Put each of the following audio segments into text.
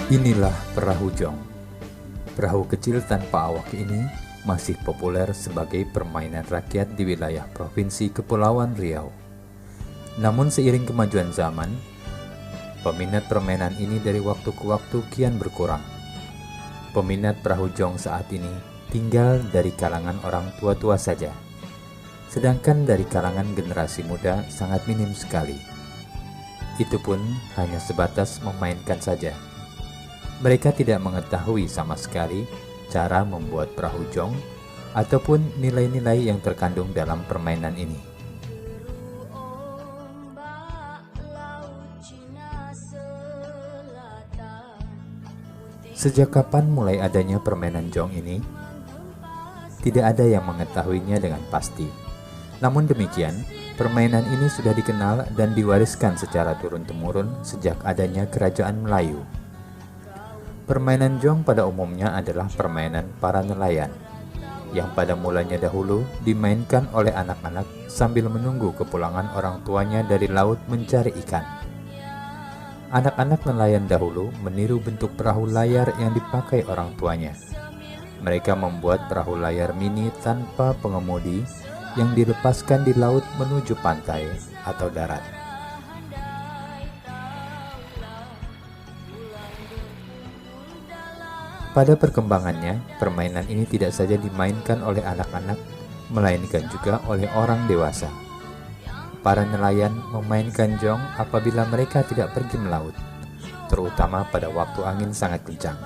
Inilah perahu jong. Perahu kecil tanpa awak ini masih populer sebagai permainan rakyat di wilayah Provinsi Kepulauan Riau. Namun seiring kemajuan zaman, peminat permainan ini dari waktu ke waktu kian berkurang. Peminat perahu jong saat ini tinggal dari kalangan orang tua-tua saja, sedangkan dari kalangan generasi muda sangat minim sekali. Itu pun hanya sebatas memainkan saja. Mereka tidak mengetahui sama sekali cara membuat perahu jong ataupun nilai-nilai yang terkandung dalam permainan ini. Sejak kapan mulai adanya permainan jong ini? Tidak ada yang mengetahuinya dengan pasti. Namun demikian, permainan ini sudah dikenal dan diwariskan secara turun-temurun sejak adanya Kerajaan Melayu. Permainan jong pada umumnya adalah permainan para nelayan, yang pada mulanya dahulu dimainkan oleh anak-anak sambil menunggu kepulangan orang tuanya dari laut mencari ikan. Anak-anak nelayan dahulu meniru bentuk perahu layar yang dipakai orang tuanya. Mereka membuat perahu layar mini tanpa pengemudi yang dilepaskan di laut menuju pantai atau darat. Pada perkembangannya, permainan ini tidak saja dimainkan oleh anak-anak, melainkan juga oleh orang dewasa. Para nelayan memainkan jong apabila mereka tidak pergi melaut, terutama pada waktu angin sangat kencang.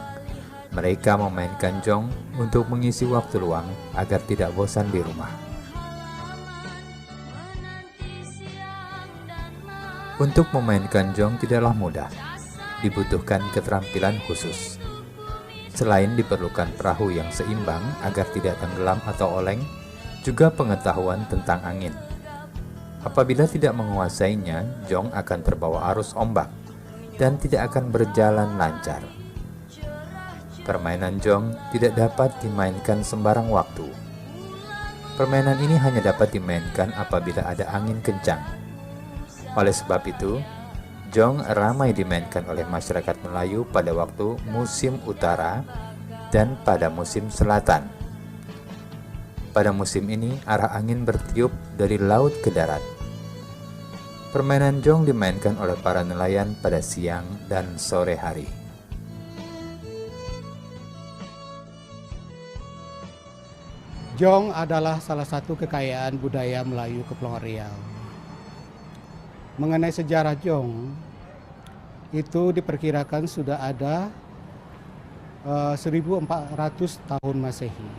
Mereka memainkan jong untuk mengisi waktu luang agar tidak bosan di rumah. Untuk memainkan jong tidaklah mudah, dibutuhkan keterampilan khusus. Selain diperlukan perahu yang seimbang agar tidak tenggelam atau oleng, juga pengetahuan tentang angin. Apabila tidak menguasainya, jong akan terbawa arus ombak dan tidak akan berjalan lancar. Permainan jong tidak dapat dimainkan sembarang waktu. Permainan ini hanya dapat dimainkan apabila ada angin kencang. Oleh sebab itu, jong ramai dimainkan oleh masyarakat Melayu pada waktu musim utara dan pada musim selatan. Pada musim ini, arah angin bertiup dari laut ke darat. Permainan jong dimainkan oleh para nelayan pada siang dan sore hari. Jong adalah salah satu kekayaan budaya Melayu Kepulauan Riau. Mengenai sejarah Jong, itu diperkirakan sudah ada 1400 tahun Masehi.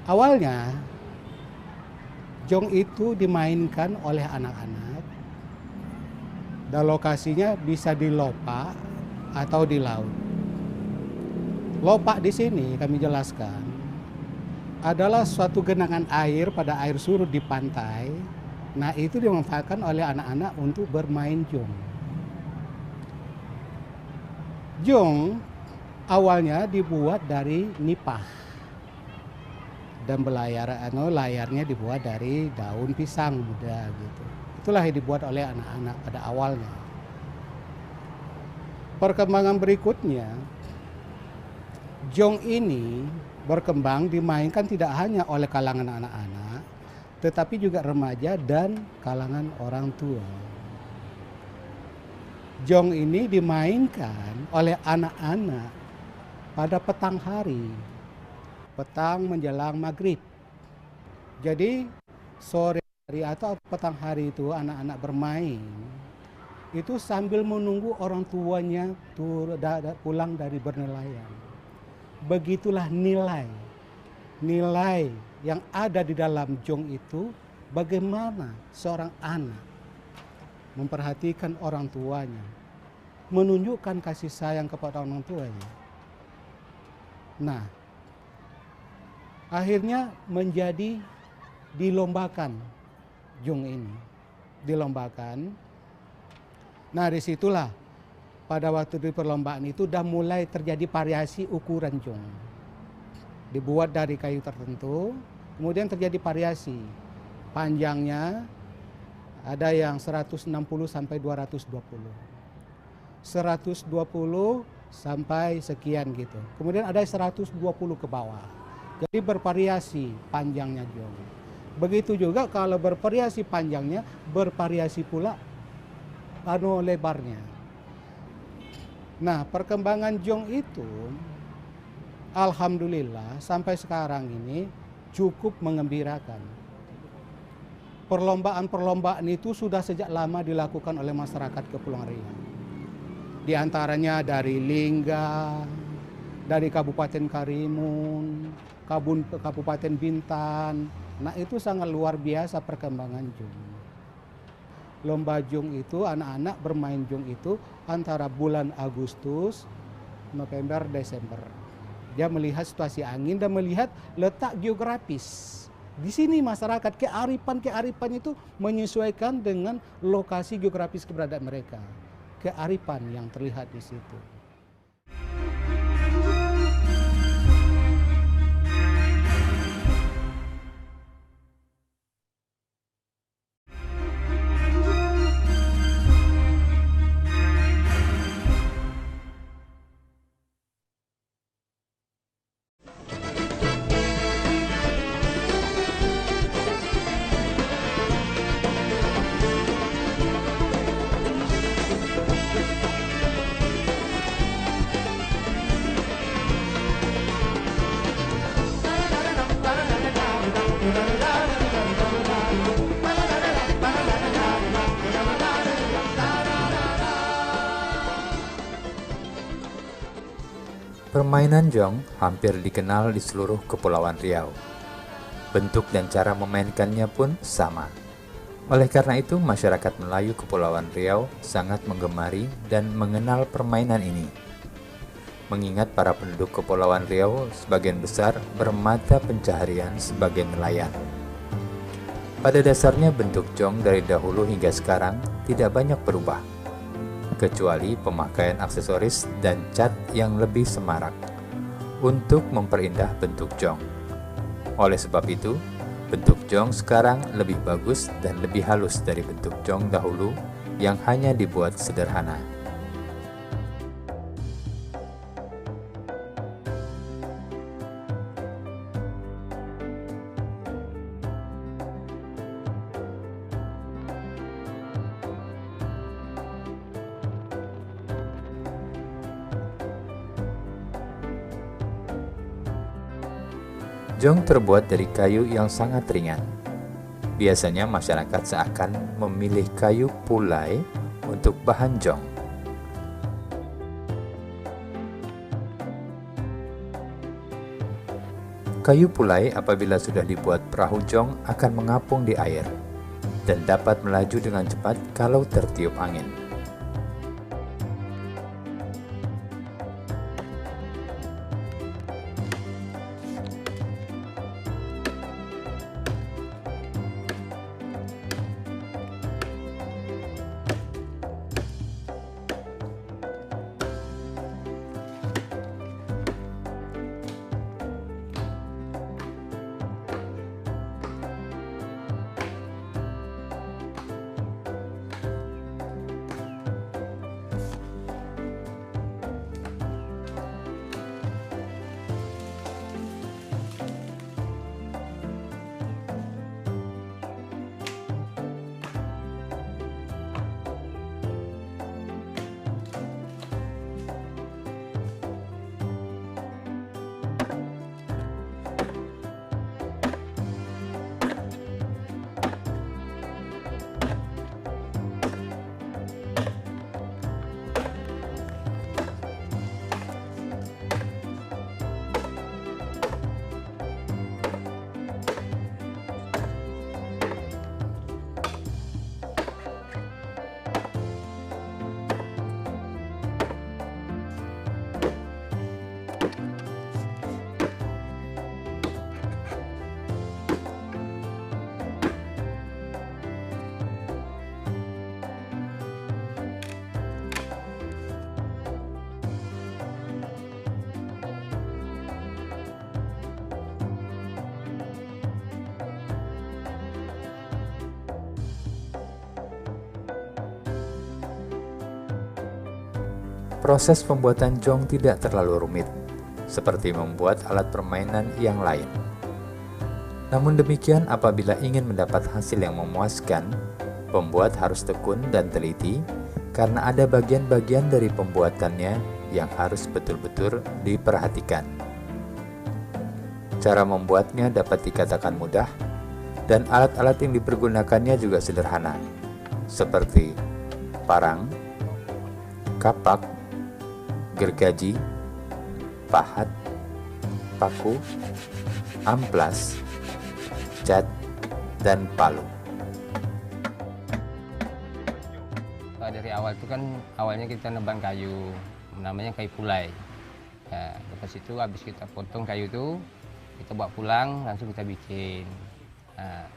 Awalnya, Jong itu dimainkan oleh anak-anak dan lokasinya bisa di lopak atau di laut. Lopak di sini kami jelaskan adalah suatu genangan air pada air surut di pantai. Nah, itu dimanfaatkan oleh anak-anak untuk bermain jong. Jong awalnya dibuat dari nipah dan layarnya dibuat dari daun pisang muda gitu. Itulah yang dibuat oleh anak-anak pada awalnya. Perkembangan berikutnya, jong ini berkembang dimainkan tidak hanya oleh kalangan anak-anak, tetapi juga remaja dan kalangan orang tua. Jong ini dimainkan oleh anak-anak pada petang hari, petang menjelang maghrib. Jadi sore hari atau petang hari itu anak-anak bermain, itu sambil menunggu orang tuanya pulang dari bernelayan. Begitulah nilai yang ada di dalam jong itu, bagaimana seorang anak memperhatikan orang tuanya, menunjukkan kasih sayang kepada orang tuanya. Nah, akhirnya menjadi dilombakan jong ini, dilombakan. Nah, disitulah pada waktu di perlombaan itu sudah mulai terjadi variasi ukuran jong. Dibuat dari kayu tertentu, kemudian terjadi variasi. Panjangnya ada yang 160 sampai 220. 120 sampai sekian gitu. Kemudian ada 120 ke bawah. Jadi bervariasi panjangnya jong. Begitu juga kalau bervariasi panjangnya, bervariasi pula lebarnya. Nah, perkembangan jong itu alhamdulillah sampai sekarang ini cukup mengembirakan. Perlombaan-perlombaan itu sudah sejak lama dilakukan oleh masyarakat Kepulauan Riau. Di antaranya dari Lingga, dari Kabupaten Karimun, Kabupaten Bintan. Nah, itu sangat luar biasa perkembangan jong. Lomba jong itu, anak-anak bermain jong itu antara bulan Agustus, November, Desember. Dia melihat situasi angin dan melihat letak geografis. Di sini masyarakat kearifan itu menyesuaikan dengan lokasi geografis keberadaan mereka. Kearifan yang terlihat di situ. Permainan jong hampir dikenal di seluruh Kepulauan Riau. Bentuk dan cara memainkannya pun sama. Oleh karena itu, masyarakat Melayu Kepulauan Riau sangat menggemari dan mengenal permainan ini. Mengingat para penduduk Kepulauan Riau sebagian besar bermata pencaharian sebagai nelayan. Pada dasarnya bentuk jong dari dahulu hingga sekarang tidak banyak berubah, kecuali pemakaian aksesoris dan cat yang lebih semarak untuk memperindah bentuk jong. Oleh sebab itu, bentuk jong sekarang lebih bagus dan lebih halus dari bentuk jong dahulu yang hanya dibuat sederhana. Jong terbuat dari kayu yang sangat ringan. Biasanya masyarakat seakan memilih kayu pulai untuk bahan jong. Kayu pulai apabila sudah dibuat perahu jong akan mengapung di air dan dapat melaju dengan cepat kalau tertiup angin. Proses pembuatan jong tidak terlalu rumit, seperti membuat alat permainan yang lain. Namun demikian, apabila ingin mendapat hasil yang memuaskan, pembuat harus tekun dan teliti karena ada bagian-bagian dari pembuatannya yang harus betul-betul diperhatikan. Cara membuatnya dapat dikatakan mudah, dan alat-alat yang dipergunakannya juga sederhana, seperti parang, kapak, gergaji, pahat, paku, amplas, cat, dan palu. Dari awal itu kan awalnya kita nebang kayu, namanya kayu pulai. Nah, lepas itu habis kita potong kayu itu, kita bawa pulang langsung kita bikin. Nah,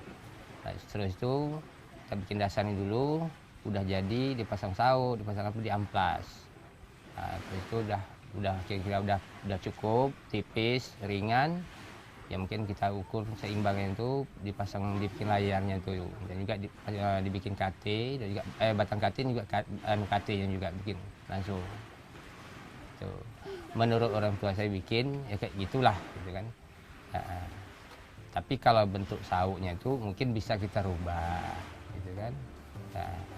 terus itu kita bikin dasarnya dulu, udah jadi dipasang saut, dipasang apa, di amplas. Nah, terus itu udah kira-kira udah cukup, tipis, ringan. Ya mungkin kita ukur seimbangnya itu, dibikin layarnya itu, dan juga dibikin KT, dan juga batang KT juga KT yang juga bikin langsung. Tuh. Menurut orang tua saya bikin ya kayak gitulah, gitu kan. Tapi kalau bentuk sautnya itu mungkin bisa kita rubah, gitu kan.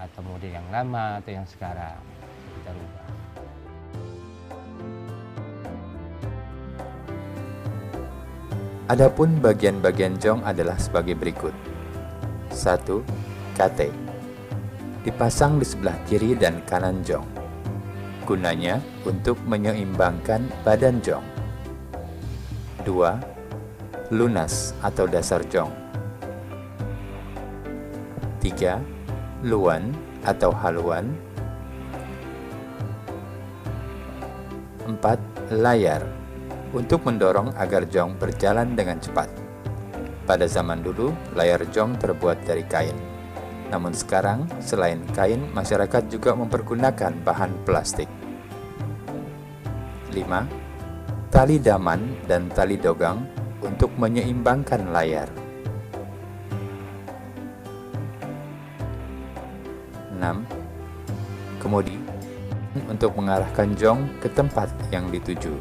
Atau model yang lama atau yang sekarang kita rubah. Adapun bagian-bagian jong adalah sebagai berikut. 1. KT. Dipasang di sebelah kiri dan kanan jong. Gunanya untuk menyeimbangkan badan jong. 2. Lunas atau dasar jong. 3. Luan atau haluan. 4. Layar untuk mendorong agar jong berjalan dengan cepat. Pada zaman dulu, layar jong terbuat dari kain. Namun sekarang, selain kain, masyarakat juga mempergunakan bahan plastik. 5. Tali daman dan tali dogang untuk menyeimbangkan layar. 6. Kemudi untuk mengarahkan jong ke tempat yang dituju.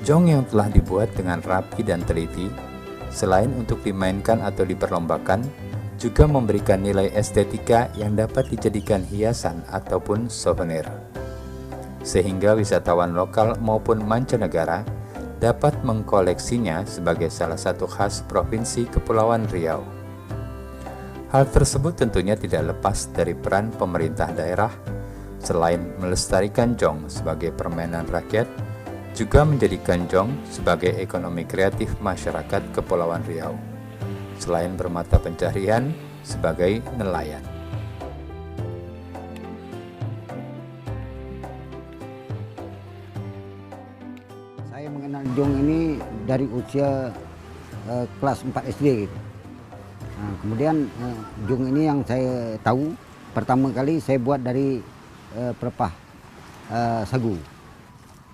Jong yang telah dibuat dengan rapi dan teliti, selain untuk dimainkan atau diperlombakan, juga memberikan nilai estetika yang dapat dijadikan hiasan ataupun souvenir. sehingga wisatawan lokal maupun mancanegara dapat mengkoleksinya sebagai salah satu khas Provinsi Kepulauan Riau. Hal tersebut tentunya tidak lepas dari peran pemerintah daerah. Selain melestarikan jong sebagai permainan rakyat, juga menjadikan jong sebagai ekonomi kreatif masyarakat Kepulauan Riau, selain bermata pencaharian sebagai nelayan. Saya mengenal jong ini dari usia kelas 4 SD gitu. Nah, kemudian jong ini yang saya tahu pertama kali saya buat dari pelepah sagu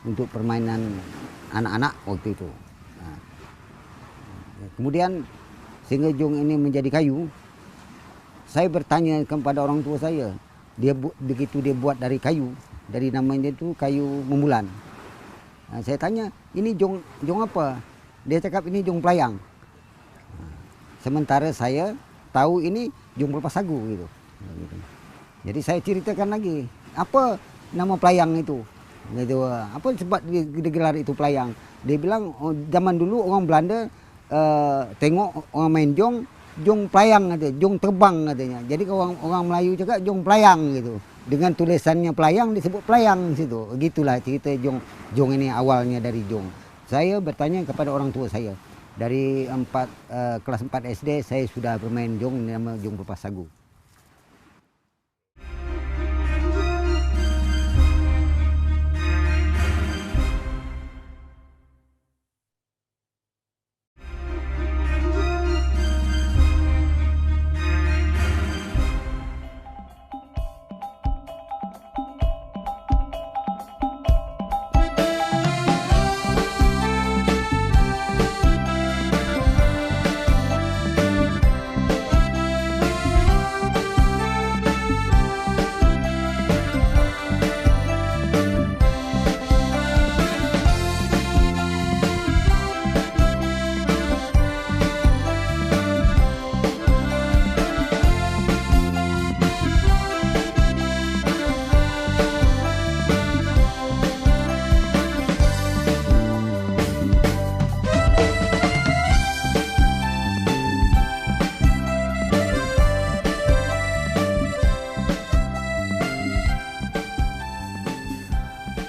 untuk permainan anak-anak waktu itu. Nah, kemudian sehingga jong ini menjadi kayu, saya bertanya kepada orang tua saya, begitu dia buat dari kayu, dari namanya itu kayu membulan. Nah, saya tanya, ini jong apa? Dia cakap ini jong pelayang. Nah, sementara saya tahu ini jong pelepah sagu gitu. Jadi saya ceritakan lagi, apa nama pelayang itu? Gitu, apa sebab digelar itu pelayang? Dia bilang, oh, zaman dulu orang Belanda tengok orang main jong pelayang katanya, jong terbang katanya. Jadi orang Melayu juga jong pelayang gitu. Dengan tulisannya pelayang disebut pelayang situ. Gitulah cerita jong ini awalnya dari jong. Saya bertanya kepada orang tua saya. Dari kelas 4 SD saya sudah bermain jong, nama jong pelepah sagu.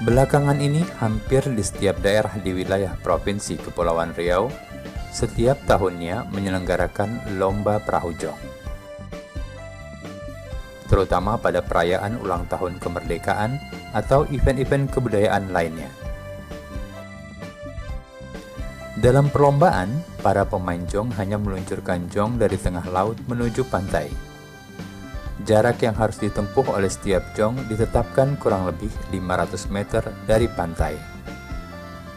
Belakangan ini, hampir di setiap daerah di wilayah Provinsi Kepulauan Riau, setiap tahunnya menyelenggarakan lomba perahu jong. Terutama pada perayaan ulang tahun kemerdekaan atau event-event kebudayaan lainnya. Dalam perlombaan, para pemain jong hanya meluncurkan jong dari tengah laut menuju pantai. Jarak yang harus ditempuh oleh setiap jong ditetapkan kurang lebih 500 meter dari pantai.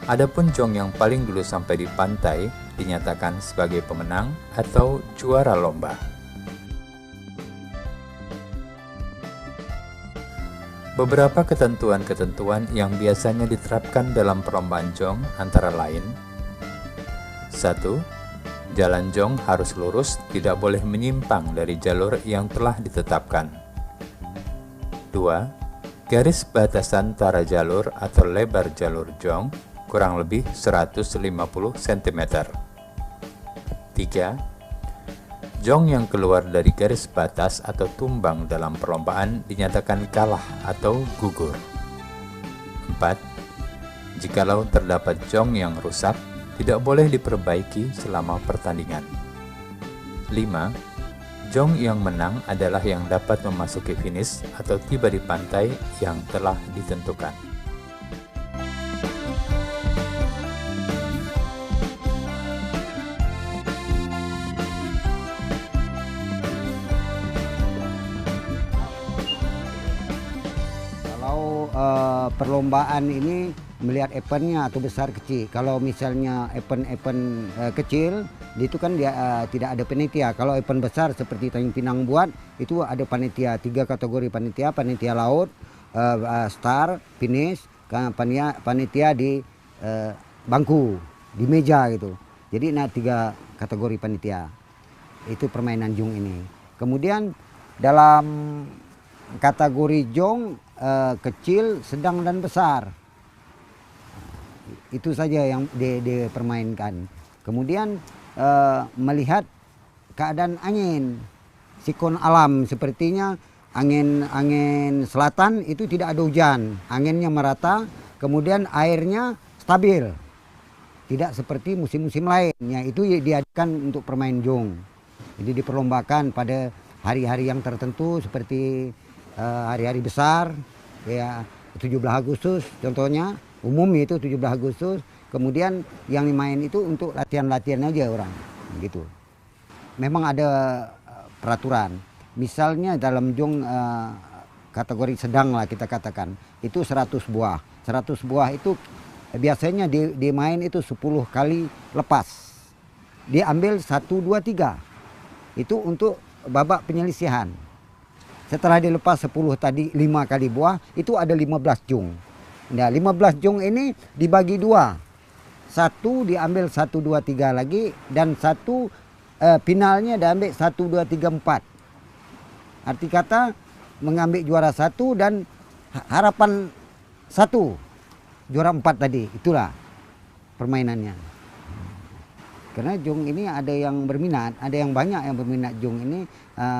Adapun jong yang paling dulu sampai di pantai dinyatakan sebagai pemenang atau juara lomba. Beberapa ketentuan-ketentuan yang biasanya diterapkan dalam perlombaan jong antara lain: 1. Jalan jong harus lurus, tidak boleh menyimpang dari jalur yang telah ditetapkan. 2. Garis batasan antara jalur atau lebar jalur jong kurang lebih 150 cm. 3. Jong yang keluar dari garis batas atau tumbang dalam perlombaan dinyatakan kalah atau gugur. 4. Jikalau terdapat jong yang rusak, tidak boleh diperbaiki selama pertandingan. 5. Jong yang menang adalah yang dapat memasuki finish atau tiba di pantai yang telah ditentukan. Kalau perlombaan ini melihat eventnya atau besar kecil. Kalau misalnya event kecil, itu kan dia tidak ada panitia. Kalau event besar seperti Tanjung Pinang buat, itu ada panitia, 3 kategori panitia: panitia laut, star, finish, panitia di bangku, di meja gitu. Jadi 3 kategori panitia. Itu permainan jong ini. Kemudian dalam kategori jong kecil, sedang dan besar. Itu saja yang dipermainkan. Kemudian melihat keadaan angin, siklon alam, sepertinya angin selatan itu tidak ada hujan, anginnya merata, kemudian airnya stabil, tidak seperti musim-musim lainnya. Itu diadakan untuk permain jong. Jadi diperlombakan pada hari-hari yang tertentu seperti hari-hari besar, ya 17 Agustus contohnya, umum itu 17 Agustus. Kemudian yang dimain itu untuk latihan-latihan aja orang, gitu. Memang ada peraturan. Misalnya dalam jong kategori sedang lah kita katakan, itu 100 buah. 100 buah itu biasanya dimain itu 10 kali lepas. Dia ambil 1, 2, 3. Itu untuk babak penyelisihan. Setelah dilepas 10 tadi 5 kali buah, itu ada 15 jong. Nah, 15 jong ini dibagi 2. Satu diambil 1, 2, 3 lagi, dan satu finalnya diambil 1, 2, 3, 4. Arti kata mengambil juara 1 dan harapan 1 juara 4 tadi. Itulah permainannya. Karena jong ini ada yang berminat, ada yang banyak yang berminat jong ini,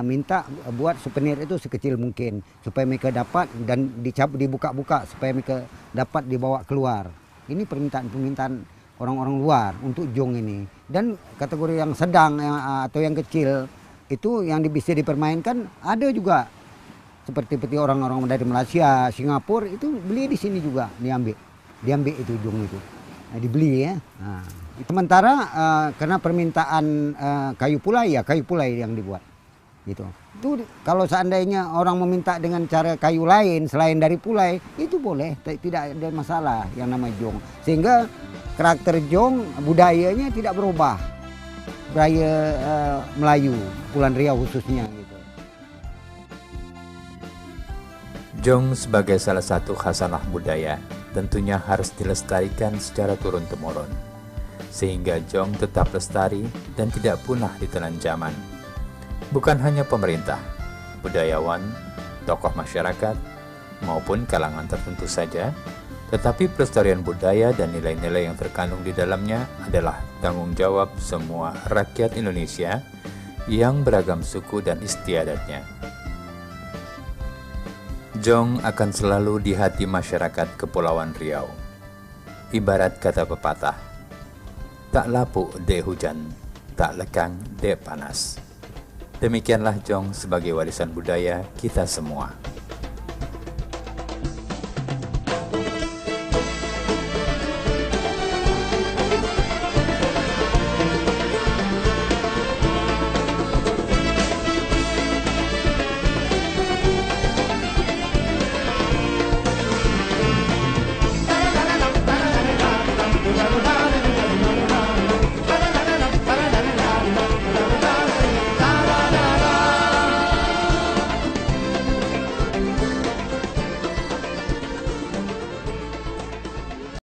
minta buat souvenir itu sekecil mungkin supaya mereka dapat dan dibuka-buka supaya mereka dapat dibawa keluar. Ini permintaan orang-orang luar untuk jong ini. Dan kategori yang sedang atau yang kecil itu yang bisa dipermainkan ada juga, seperti orang-orang dari Malaysia, Singapura itu beli di sini juga, diambil itu jong itu, dibeli ya. Nah, sementara karena permintaan kayu pulai yang dibuat gitu. Itu kalau seandainya orang meminta dengan cara kayu lain selain dari pulai, itu boleh, tidak ada masalah yang nama jong. Sehingga karakter jong budayanya tidak berubah. Budaya Melayu, Kepulauan Riau khususnya gitu. Jong sebagai salah satu khasanah budaya tentunya harus dilestarikan secara turun-temurun, sehingga jong tetap lestari dan tidak punah ditelan zaman. Bukan hanya pemerintah, budayawan, tokoh masyarakat, maupun kalangan tertentu saja, tetapi pelestarian budaya dan nilai-nilai yang terkandung di dalamnya adalah tanggung jawab semua rakyat Indonesia yang beragam suku dan istiadatnya. Jong akan selalu di hati masyarakat Kepulauan Riau. Ibarat kata pepatah, tak lapuk dek hujan, tak lekang dek panas. Demikianlah jong sebagai warisan budaya kita semua.